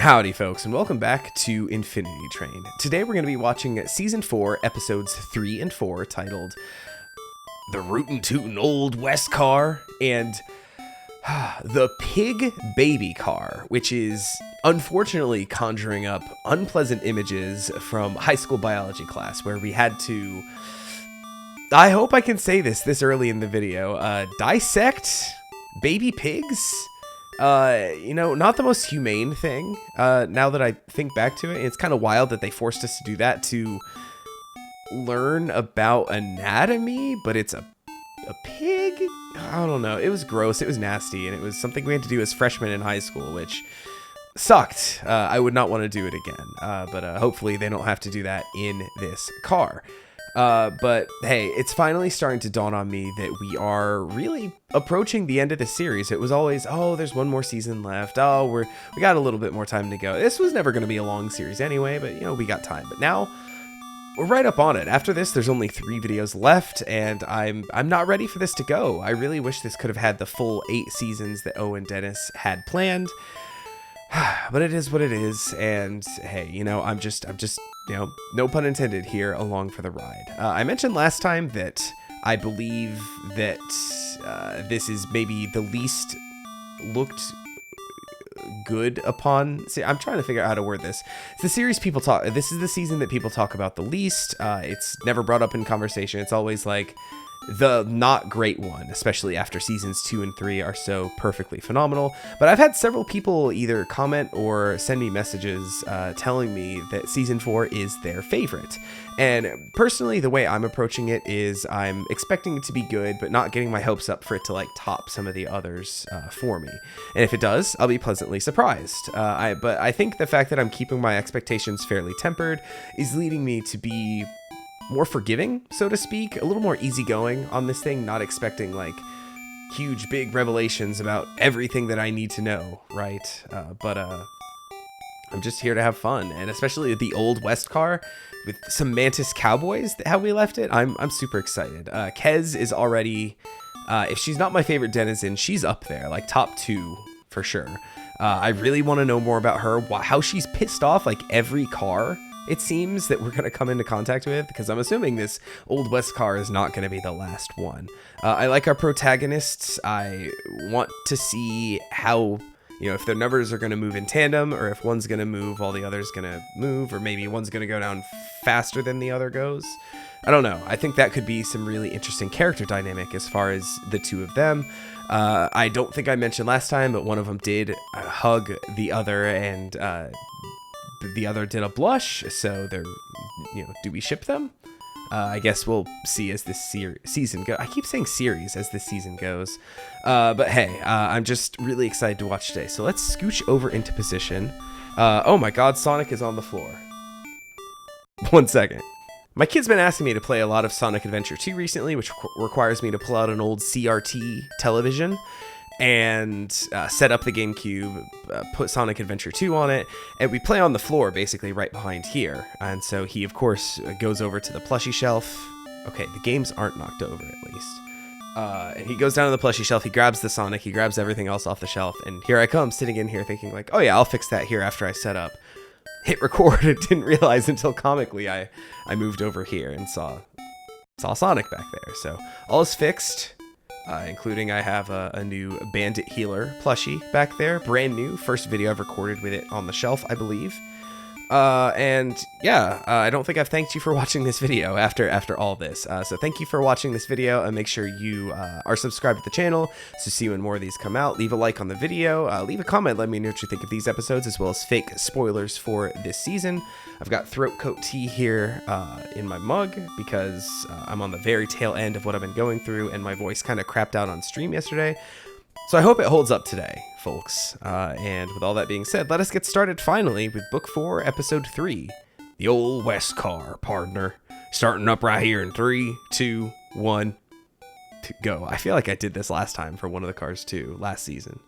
Howdy folks, and welcome back to Infinity Train. Today we're going to be watching Season 4, Episodes 3 and 4, titled The Rootin' Tootin' Old West Car and The Pig Baby Car, which is unfortunately conjuring up unpleasant images from high school biology class where we had to, I hope I can say this early in the video, dissect baby pigs. Not the most humane thing. Now that I think back to it, it's kind of wild that they forced us to do that to learn about anatomy, but it's a pig? I don't know. It was gross. It was nasty, and it was something we had to do as freshmen in high school, which sucked. I would not want to do it again, but hopefully they don't have to do that in this car. But hey, it's finally starting to dawn on me that we are really approaching the end of the series. It was always, oh, there's one more season left. Oh, we got a little bit more time to go. This was never going to be a long series anyway, but we got time. But now we're right up on it. After this, there's only 3 videos left, and I'm not ready for this to go. I really wish this could have had the full 8 seasons that Owen Dennis had planned. But it is what it is, and hey, I'm just no pun intended here, along for the ride. I mentioned last time that I believe that this is maybe the least looked good upon. See, I'm trying to figure out how to word this. It's the series people talk. This is the season that people talk about the least. It's never brought up in conversation. It's always like the not great one, especially after seasons 2 and 3 are so perfectly phenomenal. But I've had several people either comment or send me messages telling me that season 4 is their favorite. And personally, the way I'm approaching it is I'm expecting it to be good, but not getting my hopes up for it to top some of the others for me. And if it does, I'll be pleasantly surprised. But I think the fact that I'm keeping my expectations fairly tempered is leading me to be more forgiving, so to speak, a little more easygoing on this thing, not expecting huge big revelations about everything that I need to know, right? But I'm just here to have fun, and especially the old West car with some Mantis Cowboys, how we left it. I'm super excited. Kez is already, if she's not my favorite denizen, she's up there, top 2 for sure. I really want to know more about her, how she's pissed off every car, it seems, that we're going to come into contact with, because I'm assuming this Old West car is not going to be the last one. I like our protagonists. I want to see how, if their numbers are going to move in tandem, or if one's going to move while the other's going to move, or maybe one's going to go down faster than the other goes. I don't know. I think that could be some really interesting character dynamic as far as the two of them. I don't think I mentioned last time, but one of them did hug the other, and the other did a blush, so they're, do we ship them? I guess we'll see as this season goes. I keep saying series as this season goes. But hey, I'm just really excited to watch today. So let's scooch over into position. Oh my god, Sonic is on the floor. 1 second. My kid's been asking me to play a lot of Sonic Adventure 2 recently, which requires me to pull out an old CRT television and set up the GameCube, put Sonic Adventure 2 on it, and we play on the floor basically right behind here. And so he, of course, goes over to the plushie shelf. Okay, the games aren't knocked over at least. And he goes down to the plushie shelf, he grabs the Sonic, he grabs everything else off the shelf, and here I come sitting in here thinking oh yeah, I'll fix that here after I set up. Hit record, and didn't realize until comically I moved over here and saw Sonic back there. So all is fixed. Including I have a new Bandit Healer plushie back there, brand new, first video I've recorded with it on the shelf, I believe. And yeah, I don't think I've thanked you for watching this video after all this. So thank you for watching this video, and make sure you are subscribed to the channel to see when more of these come out. Leave a like on the video, leave a comment, let me know what you think of these episodes, as well as fake spoilers for this season. I've got throat coat tea here in my mug because I'm on the very tail end of what I've been going through, and my voice kind of crapped out on stream yesterday. So I hope it holds up today, folks. And with all that being said, let us get started finally with Book 4, Episode 3, The Old West Car, partner. Starting up right here in 3, 2, 1, go. I feel like I did this last time for one of the cars too, last season.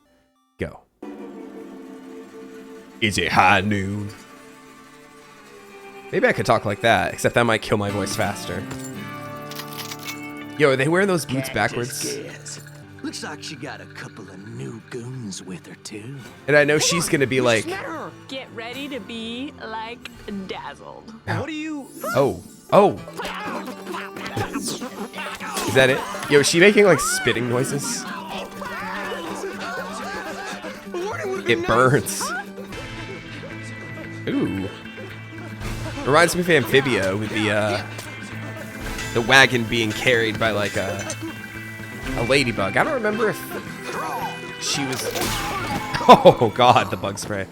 Go. Is it high noon? Maybe I could talk like that, except that might kill my voice faster. Yo, are they wearing those boots backwards? Looks like she got a couple of new goons with her, too. And I know she's gonna be like, Get ready to be, like, dazzled. What do you... oh. Is that it? Yo, is she making like spitting noises? It burns. Ooh. Reminds me of Amphibia with the wagon being carried by like a ladybug. I don't remember if she was... Oh god, the bug spray.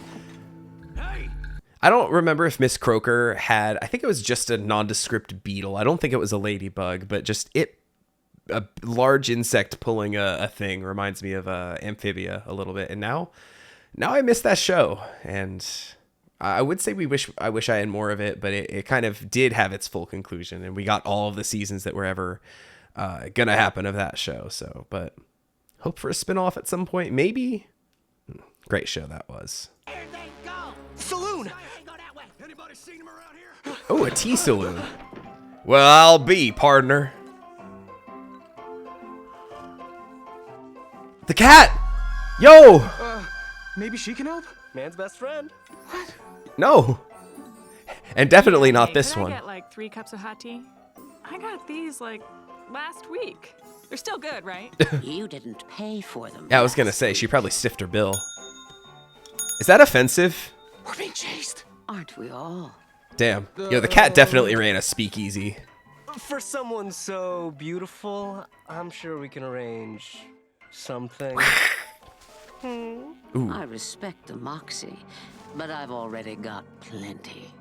I don't remember if Miss Croaker had... I think it was just a nondescript beetle. I don't think it was a ladybug, but just a large insect pulling a thing reminds me of Amphibia a little bit. And now I miss that show. And I would say I wish I had more of it, but it kind of did have its full conclusion. And we got all of the seasons that were ever going to happen of that show. So, but hope for a spinoff at some point. Maybe. Great show that was. Saloon! Anybody seen him around here? Oh, a tea saloon. Well, I'll be, partner. The cat! Yo! Maybe she can help? Man's best friend. No. And definitely not Hey, this could one. I get like 3 cups of hot tea? I got these like last week. They're still good, right? You didn't pay for them. Yeah, I was gonna say, she probably stiffed her bill. Is that offensive? We're being chased. Aren't we all? Damn. Yo, the cat definitely ran a speakeasy. For someone so beautiful, I'm sure we can arrange something. Ooh. I respect the moxie, but I've already got plenty.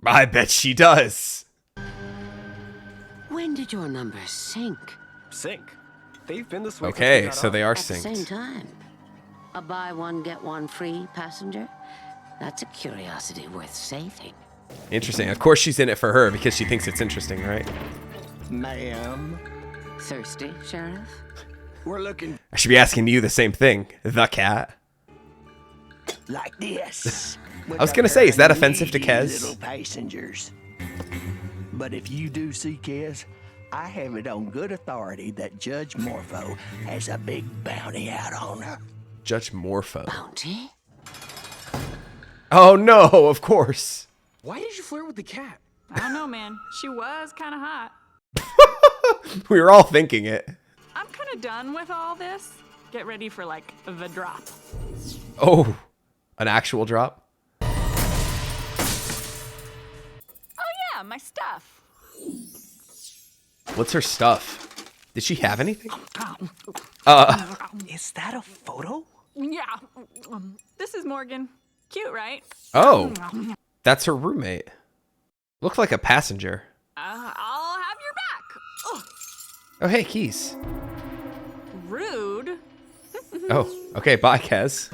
I bet she does. When did your numbers sink? Sink. They've been this way. since we Okay, got so on. they are At the same synced. time. A buy one, get one free passenger? That's a curiosity worth saving. Interesting. Of course she's in it for her because she thinks it's interesting, right? Ma'am, Thirsty, Sheriff? we're looking I should be asking you the same thing. The cat. like this. I was gonna say, is that offensive to Kez? Little passengers. But if you do see Kez, I have it on good authority that Judge Morpho has a big bounty out on her. Judge Morpho. Bounty? Oh no, of course. Why did you flirt with the cat? I don't know, man. She was kind of hot. We were all thinking it. I'm kind of done with all this. Get ready for like the drop. Oh, an actual drop? Oh yeah, my stuff. What's her stuff? Did she have anything? Is that a photo? Yeah. This is Morgan. Cute, right? Oh, that's her roommate. Looks like a passenger. I'll have your back. Ugh. Oh, hey, keys. Rude. Oh, okay, bye, Kez.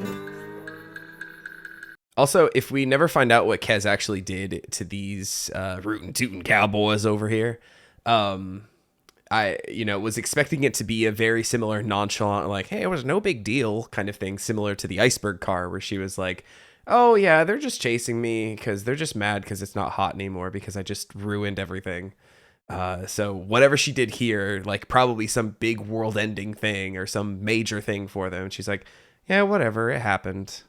Also, if we never find out what Kez actually did to these rootin' tootin' cowboys over here, I, was expecting it to be a very similar nonchalant, like, hey, it was no big deal kind of thing, similar to the iceberg car, where she was like, oh, yeah, they're just chasing me because they're just mad because it's not hot anymore because I just ruined everything. So whatever she did here, like probably some big world-ending thing or some major thing for them. And she's like, yeah, whatever, it happened.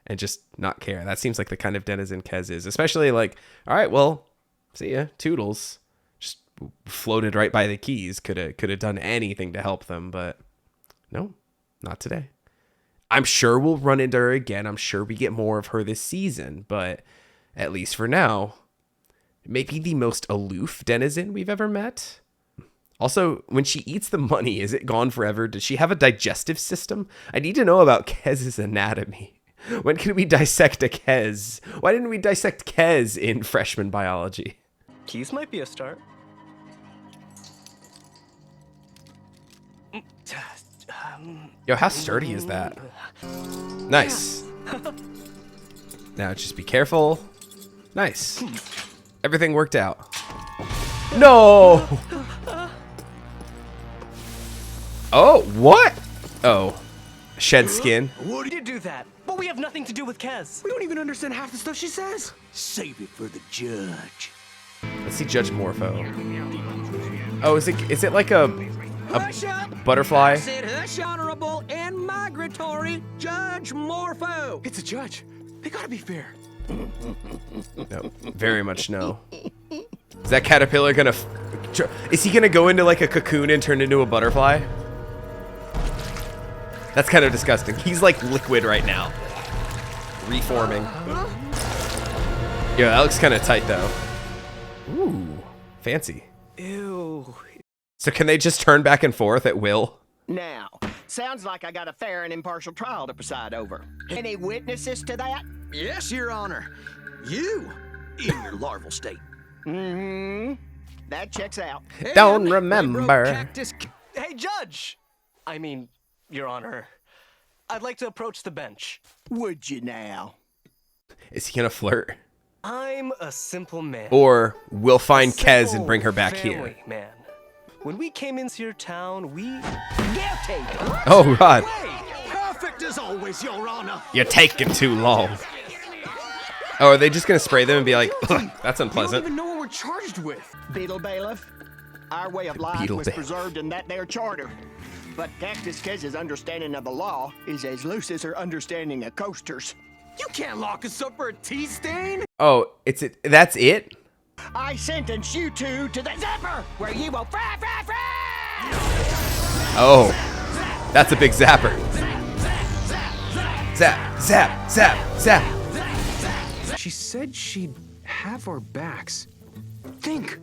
And just not care. That seems like the kind of denizen Kez is. Especially like, all right, well, see ya, toodles. Just floated right by the keys. Could have done anything to help them, but no, not today. I'm sure we'll run into her again. I'm sure we get more of her this season, but at least for now, maybe the most aloof denizen we've ever met. Also, when she eats the money, is it gone forever? Does she have a digestive system? I need to know about Kez's anatomy. When can we dissect a Kez? Why didn't we dissect Kez in freshman biology? Keys might be a start. Yo, how sturdy is that? Nice. Now just be careful. Nice. Everything worked out. No! Oh, what? Oh. Shed skin. Would you do that? But we have nothing to do with Kez. We don't even understand half the stuff she says. Save it for the judge. Let's see Judge Morpho. Oh, is it like a Hush up! butterfly. I said hush, honorable and migratory Judge Morpho. It's a judge. They gotta be fair. No, very much no. Is that caterpillar gonna... Is he gonna go into like a cocoon and turn into a butterfly? That's kind of disgusting. He's like liquid right now. Reforming. Yeah, that looks kind of tight though. Ooh, fancy. Ew. So can they just turn back and forth at will? Now, sounds like I got a fair and impartial trial to preside over. Any witnesses to that? Yes, Your Honor. You, in your larval state. Mm-hmm. That checks out. Don't Hey, remember. bro, Cactus. Hey, Judge! I mean, Your Honor. I'd like to approach the bench. Would you now? Is he gonna flirt? I'm a simple man. Or we'll find Kez and Simple bring her back family here. man. When we came into your town, we... Guilty! Oh God, Perfect as always, Your Honor. you're taking too long. Oh, are they just gonna spray them and be like, "Ugh, that's We don't unpleasant? even know what we're charged with. Beetle Bailiff, our way of life Beetle was Bailiff. preserved in that there charter. But Cactus Kez's understanding of the law is as loose as her understanding of coasters. You can't lock us up for a tea stain. Oh, that's it? I sentence you two to the zapper, where you will fry, fry, fry! Oh, that's a big zapper. Zap, zap, zap, zap. She said she'd have our backs. Think,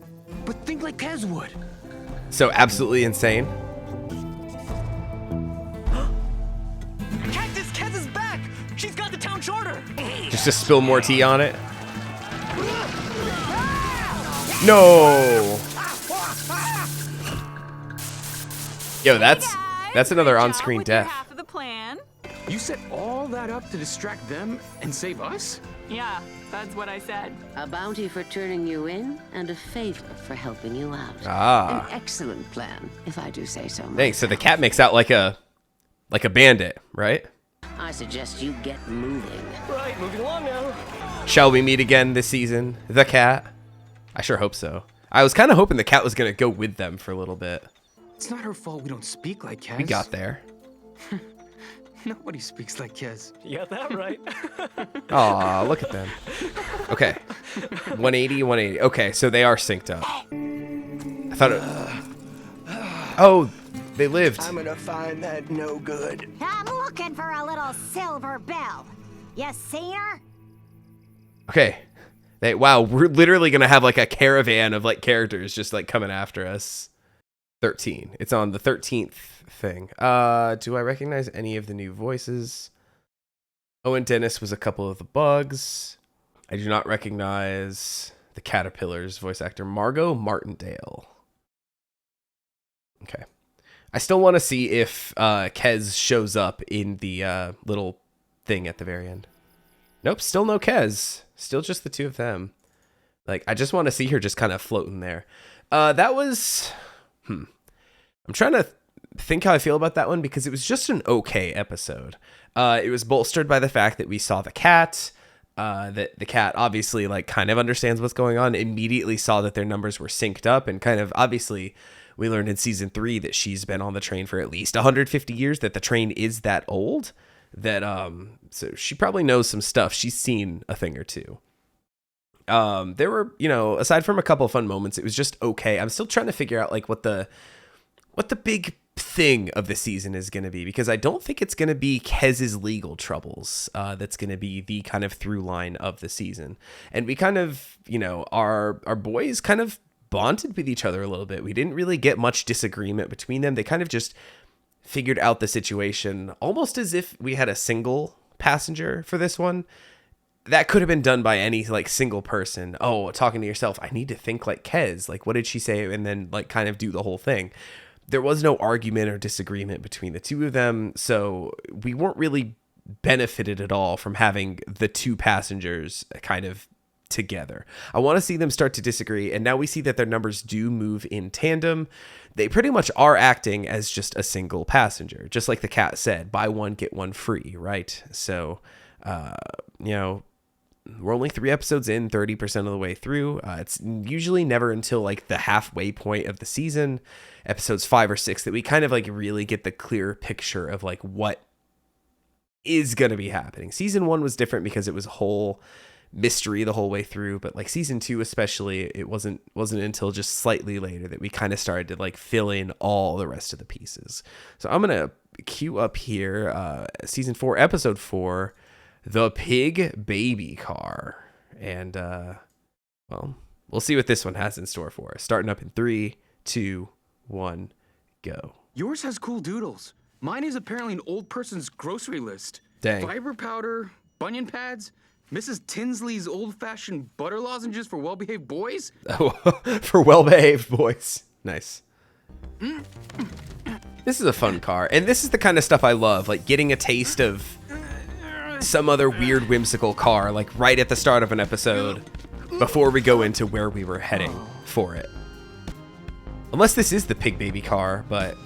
but think like Kez would. So absolutely insane. Cactus Kez is back! She's got the town charter! Just to spill more tea on it. No. Yo, that's another on-screen death. Half of the plan. You set all that up to distract them and save us? Yeah, that's what I said. A bounty for turning you in, and a favor for helping you out. Ah. An excellent plan, if I do say so myself. Thanks. So the cat makes out like a bandit, right? I suggest you get moving. Right, moving along now. Shall we meet again this season? The cat? I sure hope so. I was kind of hoping the cat was going to go with them for a little bit. It's not her fault we don't speak like Kez. We got there. Nobody speaks like Kez. You got that right. Aw, look at them. Okay. 180, 180. Okay, so they are synced up. I thought it... Oh, they lived. I'm gonna find that no good. I'm looking for a little silver bell. You seen her? Okay. Wow, we're literally going to have like a caravan of like characters just like coming after us. 13. It's on the 13th thing. Do I recognize any of the new voices? Owen Dennis was a couple of the bugs. I do not recognize the Caterpillar's voice actor, Margot Martindale. Okay. I still want to see if Kez shows up in the little thing at the very end. Nope, still no Kez. Still just the two of them. Like, I just want to see her just kind of floating there. That was... I'm trying to think how I feel about that one because it was just an okay episode. It was bolstered by the fact that we saw the cat. That the cat obviously like kind of understands what's going on. Immediately saw that their numbers were synced up, and kind of obviously we learned in season 3 that she's been on the train for at least 150 years. That the train is that old. That so she probably knows some stuff. She's seen a thing or two. There were, aside from a couple of fun moments, it was just okay. I'm still trying to figure out like what the big thing of the season is going to be, because I don't think it's going to be Kez's legal troubles. That's going to be the kind of through line of the season. And we kind of, our boys kind of bonded with each other a little bit. We didn't really get much disagreement between them. They kind of just figured out the situation almost as if we had a single passenger for this one. That could have been done by any like single person. Oh, talking to yourself, I need to think like Kez. Like, what did she say? And then like kind of do the whole thing. There was no argument or disagreement between the two of them. So we weren't really benefited at all from having the two passengers kind of together. I want to see them start to disagree. And now we see that their numbers do move in tandem. They pretty much are acting as just a single passenger, just like the cat said, buy one, get one free. Right. So, we're only 3 episodes in, 30% of the way through. It's usually never until like the halfway point of the season, episodes 5 or 6, that we kind of like really get the clear picture of like what is going to be happening. Season 1 was different because it was a whole mystery the whole way through, but like season 2 especially, it wasn't until just slightly later that we kind of started to like fill in all the rest of the pieces. So I'm gonna queue up here season 4 episode 4, The Pig Baby Car, and well, we'll see what this one has in store for us. Starting up in 3, 2, 1, go. Yours has cool doodles. Mine is apparently an old person's grocery list. Dang. Fiber powder, bunion pads, Mrs. Tinsley's old-fashioned butter lozenges for well-behaved boys? For well-behaved boys. Nice. This is a fun car, and this is the kind of stuff I love, like getting a taste of some other weird whimsical car, like right at the start of an episode before we go into where we were heading for it. Unless this is the Pig Baby Car, but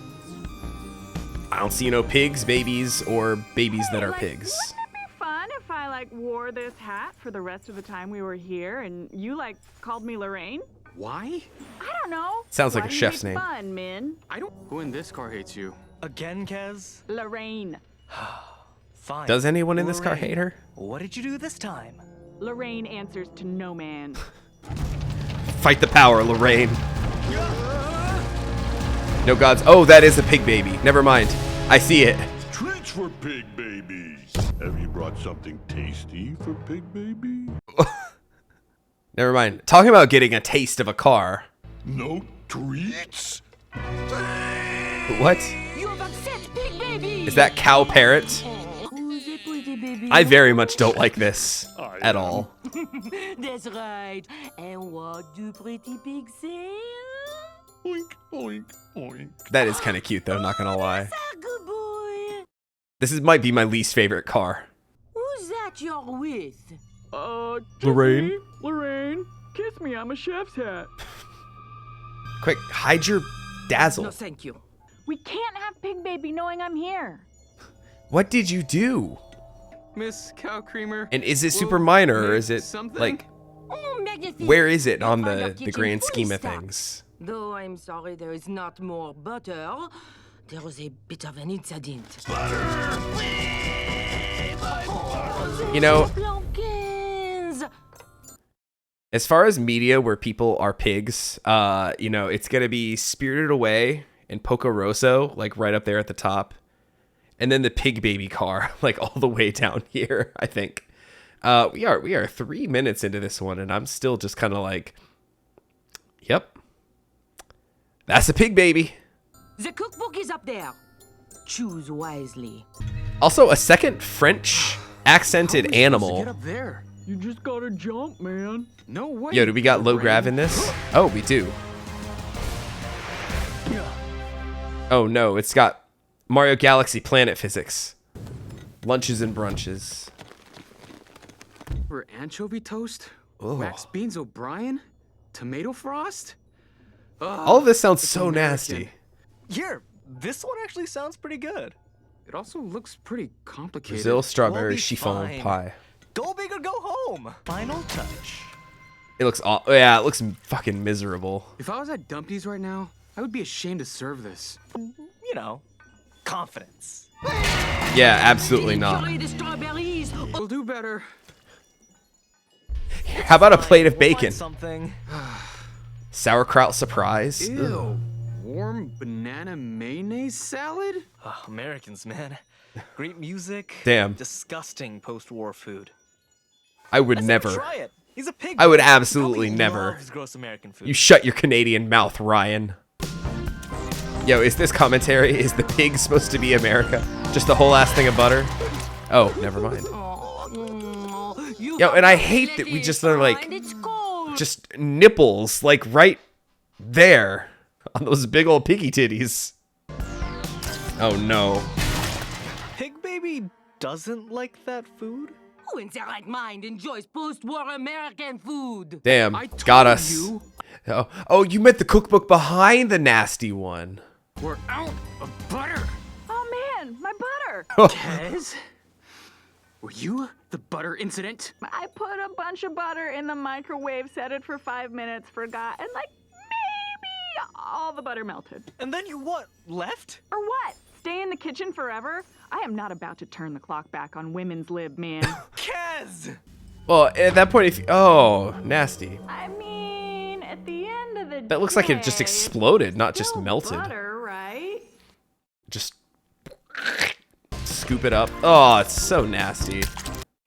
I don't see no pigs, babies, or babies that are pigs. Wouldn't it be fun if I like wore this hat for the rest of the time we were here and you like called me Lorraine? Why? I don't know. Sounds like Why a do you chef's hate name. Fun, Min. I don't. Who in this car hates you? Again, Kez? Lorraine. Fine. Does anyone in this car Lorraine, hate her? What did you do this time? Lorraine answers to no man. Fight the power, Lorraine. No gods. Oh, that is a pig baby. Never mind. I see it. Treats for pig babies. Have you brought something tasty for pig baby? Never mind. Talking about getting a taste of a car. No treats? What? You have upset Pig Baby! Is that cow parrot? I very much don't like this at all. That's right. And what do pretty pigs say? Oink, oink, oink. That is kind of cute though, not gonna lie. Ah, good boy. This might be my least favorite car. Who's that you're with? Lorraine? Me? Lorraine, kiss me. I'm a chef's hat. Quick, hide your dazzle. No, thank you. We can't have Pig Baby knowing I'm here. What did you do? Miss Cow Creamer. And is it We'll super minor or make is it something? like, Oh, magnifique. where is it You'll on find our the kitchen grand fully scheme of stocked. things? Though I'm sorry there is not more butter, there is a bit of an incident. You know, Plumpkins! as far as media where people are pigs, you know, it's gonna be Spirited Away and Poco Rosso, like right up there at the top, and then the Pig Baby Car, like all the way down here. I think we are 3 minutes into this one, and I'm still just kind of like, yep, that's a pig baby. The cookbook is up there. Choose wisely. Also, a second French accented How are we supposed to animal. Get up there. You just gotta jump, man. No way. Yo, do we got low Lorraine. grav in this? Oh, we do. Oh no, it's got Mario Galaxy planet physics. Lunches and brunches. For anchovy toast, Ugh. wax beans O'Brien, tomato frost. All of this sounds it's so American. nasty. Here, this one actually sounds pretty good. It also looks pretty complicated. Brazil strawberry We'll be chiffon fine. pie. Go big or go home. Final touch. It looks yeah, it looks fucking miserable. If I was at Dumpty's right now, I would be ashamed to serve this. You know, confidence. Yeah, absolutely not. Enjoy the strawberries. We'll do better. How about a Fine, plate of we'll bacon? find something. Sauerkraut surprise? Ugh. Ew. Warm banana mayonnaise salad? Ah, Americans, man. Great music. Damn. Disgusting post-war food. I would I said never. Try it. He's a pig. I would boy. He absolutely probably never. loves gross American food. You shut your Canadian mouth, Ryan. Yo, is this commentary? Is the pig supposed to be America? Just the whole ass thing of butter? Oh, never mind. Yo, and I hate that we just are like, just nipples, like right there on those big old piggy titties. Oh no. Pig Baby doesn't like that food? Who in their right mind enjoys post-war American food? Damn, I told got us. you Oh, you meant the cookbook behind the nasty one. we're out of butter. Oh man, my butter. Kez? Were you The butter incident? I put a bunch of butter in the microwave, set it for 5 minutes, forgot, and like maybe all the butter melted. And then you what? Left? Or what? Stay in the kitchen forever? I am not about to turn the clock back on women's lib, man. Kez! Well, at that point, if you, oh, nasty. I mean, at the end of the That looks like it just day, exploded, it's not just still melted. Butter, right? Just scoop it up. Oh, it's so nasty.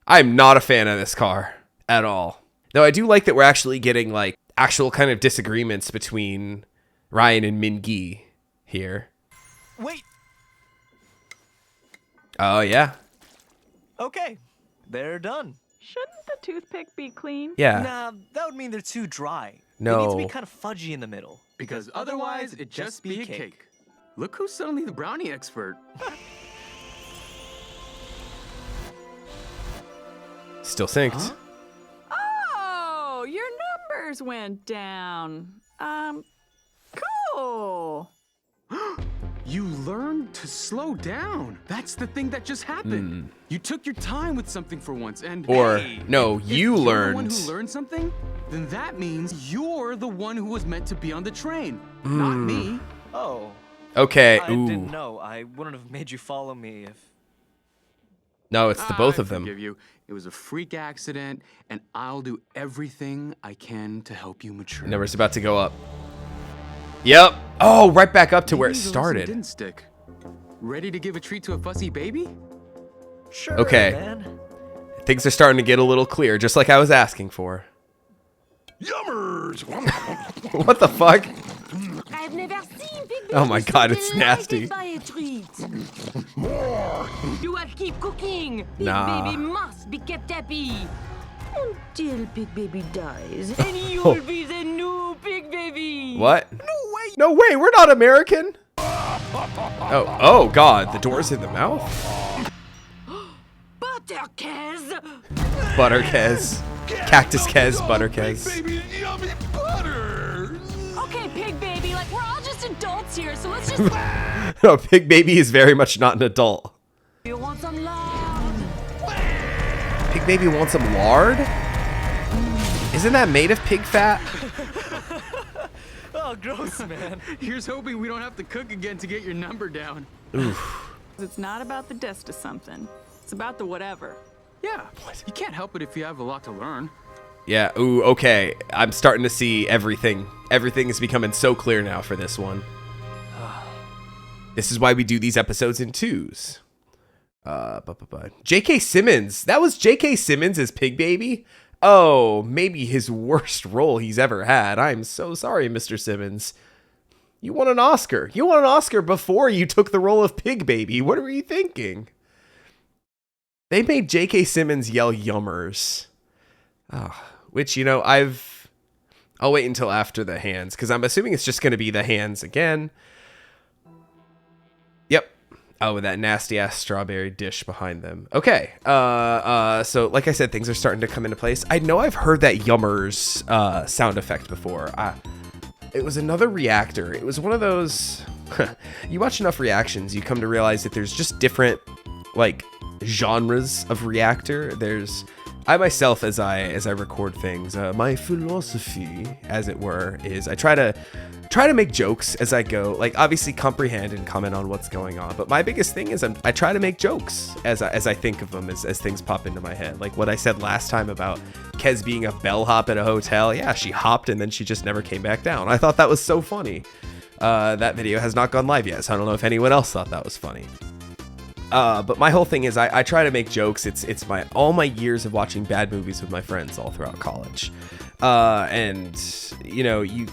I'm not a fan of this car at all. Though I do like that we're actually getting like actual kind of disagreements between Ryan and Min-gi here. Wait. Oh, yeah. Okay. They're done. Shouldn't the toothpick be clean? Yeah. Nah, that would mean they're too dry. No. They need to be kind of fudgy in the middle. Because otherwise, it'd just be a cake. Look who's suddenly the brownie expert. Still synced. Huh? Oh, your numbers went down. Cool. You learned to slow down. That's the thing that just happened. You took your time with something for once, and Or, hey, no, if you you're the one learned. who learned something, then that means you're the one who was meant to be on the train, not me. Oh. Okay, I ooh. didn't know. I wouldn't have made you follow me if... No, it's the both I of them. forgive you. It was a freak accident, and I'll do everything I can to help you mature. Number's about to go up. Yep. Oh, right back up to where it Maybe the lesson started. Didn't stick. Ready to give a treat to a fussy baby? Sure, Okay. man. Things are starting to get a little clear, just like I was asking for. Yummers! What the fuck? I've never seen Big Baby Oh my so God, it's delighted nasty. by a treat. You will keep cooking. Big Nah. Baby must be kept happy. Until Big Baby dies. And you will be the new Big Baby. What? No way. No way. We're not American. Oh God. The door's in the mouth. Butter Kez. Butter Kez. Cactus Kez. Butter Kez. Baby, yummy butter! Okay, Pig Baby, like we're all just adults here, so let's just... No, Pig Baby is very much not an adult. You want some lard? Pig Baby wants some lard? Isn't that made of pig fat? Oh, gross, man. Here's hoping we don't have to cook again to get your number down. Oof. It's not about the desk to something. It's about the whatever. Yeah, you can't help it if you have a lot to learn. Yeah. Ooh. Okay. I'm starting to see everything. Everything is becoming so clear now for this one. This is why we do these episodes in twos. JK Simmons. That was JK Simmons as Pig Baby? Oh, maybe his worst role he's ever had. I'm so sorry, Mr. Simmons. You won an Oscar. You won an Oscar before you took the role of Pig Baby. What were you thinking? They made JK Simmons yell yummers. Oh, which, you know, I'll wait until after the hands, because I'm assuming it's just going to be the hands again. Yep. Oh, with that nasty-ass strawberry dish behind them. Okay. So, like I said, things are starting to come into place. I know I've heard that yummers sound effect before. It was another reactor. It was one of those... You watch enough reactions, you come to realize that there's just different, like, genres of reactor. There's... I myself, as I record things, my philosophy, as it were, is I try to make jokes as I go. Like, obviously comprehend and comment on what's going on, but my biggest thing is I try to make jokes as I think of them as things pop into my head. Like what I said last time about Kez being a bellhop at a hotel. Yeah, she hopped and then she just never came back down. I thought that was so funny. That video has not gone live yet, so I don't know if anyone else thought that was funny. But my whole thing is I try to make jokes. It's all my years of watching bad movies with my friends all throughout college. And you know, you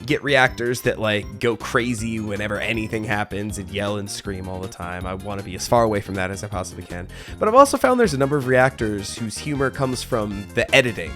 get reactors that like go crazy whenever anything happens and yell and scream all the time. I want to be as far away from that as I possibly can. But I've also found there's a number of reactors whose humor comes from the editing.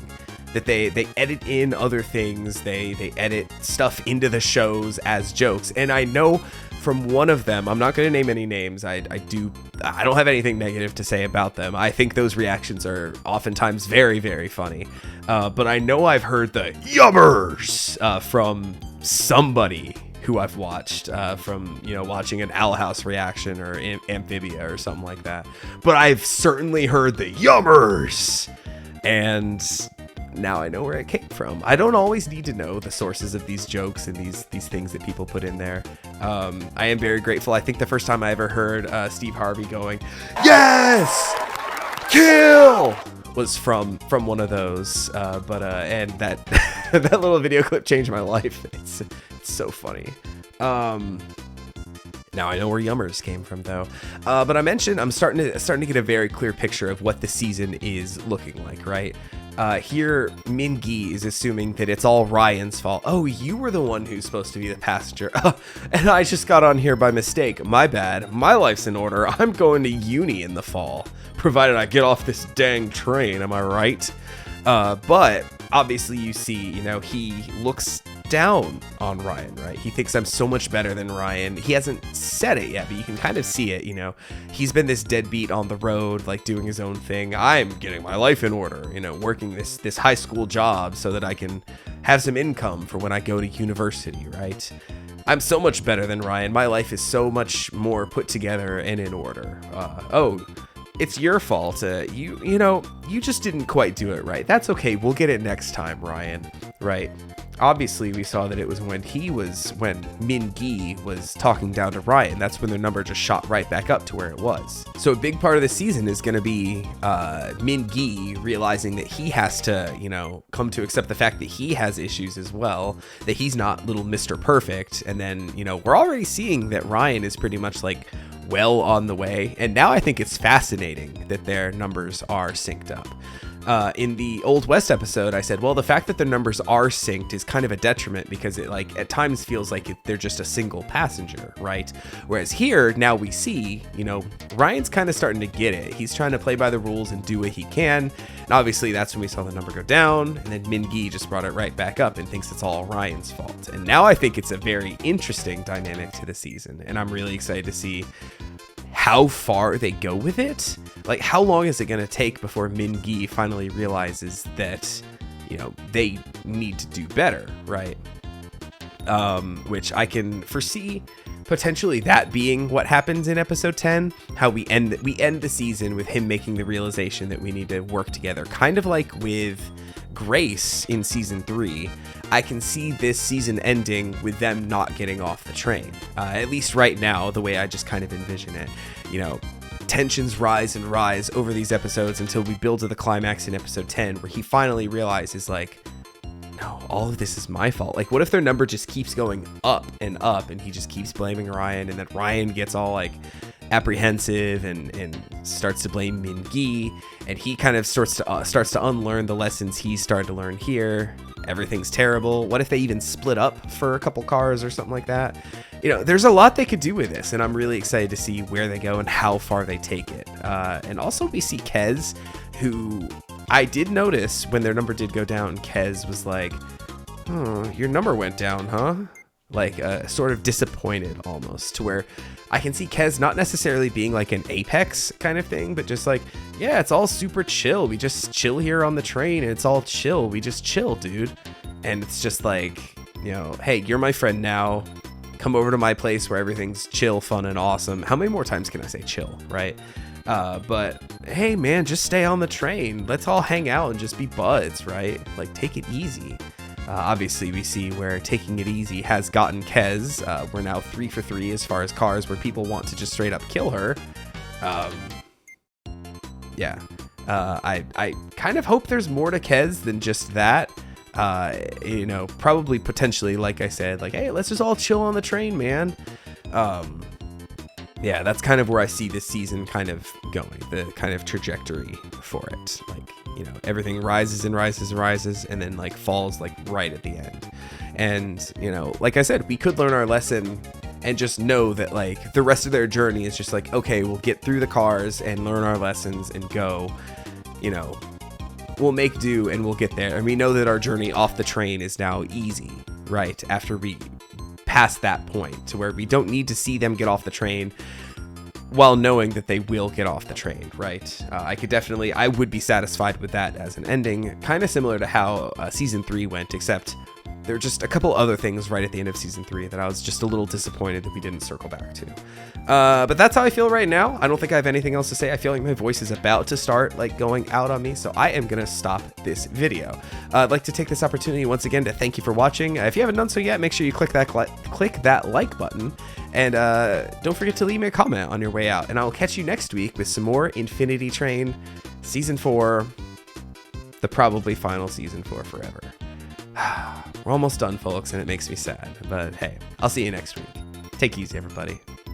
That they edit in other things, they edit stuff into the shows as jokes. And I know from one of them, I'm not going to name any names, I don't have anything negative to say about them. I think those reactions are oftentimes very, very funny. But I know I've heard the yummers from somebody who I've watched from, watching an Owl House reaction or Amphibia or something like that. But I've certainly heard the yummers, and now I know where it came from. I don't always need to know the sources of these jokes and these things that people put in there. I am very grateful. I think the first time I ever heard Steve Harvey going, "Yes! Kill!" was from one of those. And that that little video clip changed my life. It's so funny. Now I know where yummers came from, though. But I mentioned I'm starting to get a very clear picture of what the season is looking like, right? Here, Min-gi is assuming that it's all Ryan's fault. Oh, you were the one who's supposed to be the passenger. And I just got on here by mistake. My bad. My life's in order. I'm going to uni in the fall, provided I get off this dang train. Am I right? But obviously you see, he looks down on Ryan, right? He thinks I'm so much better than Ryan. He hasn't said it yet, but you can kind of see it, He's been this deadbeat on the road, like doing his own thing. I'm getting my life in order, working this high school job so that I can have some income for when I go to university, right? I'm so much better than Ryan. My life is so much more put together and in order. It's your fault. You just didn't quite do it right. That's okay. We'll get it next time, Ryan. Right? Obviously, we saw that it was when Min-gi was talking down to Ryan. That's when their number just shot right back up to where it was. So a big part of the season is going to be Min-gi realizing that he has to, come to accept the fact that he has issues as well, that he's not little Mr. Perfect. And then, we're already seeing that Ryan is pretty much like well on the way. And now I think it's fascinating that their numbers are synced up. In the Old West episode, I said, well, the fact that their numbers are synced is kind of a detriment because it at times feels like they're just a single passenger, right? Whereas here, now we see, Ryan's kind of starting to get it. He's trying to play by the rules and do what he can. And obviously that's when we saw the number go down, and then Min-gi just brought it right back up and thinks it's all Ryan's fault. And now I think it's a very interesting dynamic to the season, and I'm really excited to see how far they go with it. Like, how long is it going to take before Min-gi finally realizes that, they need to do better, right? Which I can foresee potentially that being what happens in episode 10, how we end the season with him making the realization that we need to work together, kind of like with Grace in season 3. I can see this season ending with them not getting off the train, at least right now, the way I just kind of envision it. Tensions rise and rise over these episodes until we build to the climax in episode 10, where he finally realizes, like, no, all of this is my fault. Like, what if their number just keeps going up and he just keeps blaming Ryan, and then Ryan gets all like apprehensive and starts to blame Min-gi, and he kind of starts to unlearn the lessons he started to learn here. Everything's terrible. What if they even split up for a couple cars or something like that? There's a lot they could do with this, and I'm really excited to see where they go and how far they take it. And also we see Kez, who I did notice when their number did go down, Kez was like, "Oh, your number went down, huh?" Like sort of disappointed almost, to where I can see Kez not necessarily being like an Apex kind of thing, but just like, yeah, it's all super chill. We just chill here on the train and it's all chill. We just chill, dude. And it's just like, hey, you're my friend now. Come over to my place where everything's chill, fun, and awesome. How many more times can I say chill, right? But hey, man, just stay on the train. Let's all hang out and just be buds, right? Like, take it easy. Obviously, we see where taking it easy has gotten Kez. We're now 3 for 3 as far as cars where people want to just straight up kill her. Yeah. I kind of hope there's more to Kez than just that. Probably potentially, like I said, like, hey, let's just all chill on the train, man. Yeah, that's kind of where I see this season kind of going, the kind of trajectory for it. Like, everything rises and rises and rises and then like falls like right at the end. And, like I said, we could learn our lesson and just know that like the rest of their journey is just like, okay, we'll get through the cars and learn our lessons and go, we'll make do and we'll get there. And we know that our journey off the train is now easy, right? After we pass that point to where we don't need to see them get off the train while knowing that they will get off the train, right? I would be satisfied with that as an ending, kind of similar to how season 3 went, except there are just a couple other things right at the end of season 3 that I was just a little disappointed that we didn't circle back to. But that's how I feel right now. I don't think I have anything else to say. I feel like my voice is about to start like going out on me, so I am gonna stop this video. I'd like to take this opportunity once again to thank you for watching. If you haven't done so yet, make sure you click that like button, and don't forget to leave me a comment on your way out. And I will catch you next week with some more Infinity Train season 4, the probably final season for forever. We're almost done, folks, and it makes me sad. But hey, I'll see you next week. Take it easy, everybody.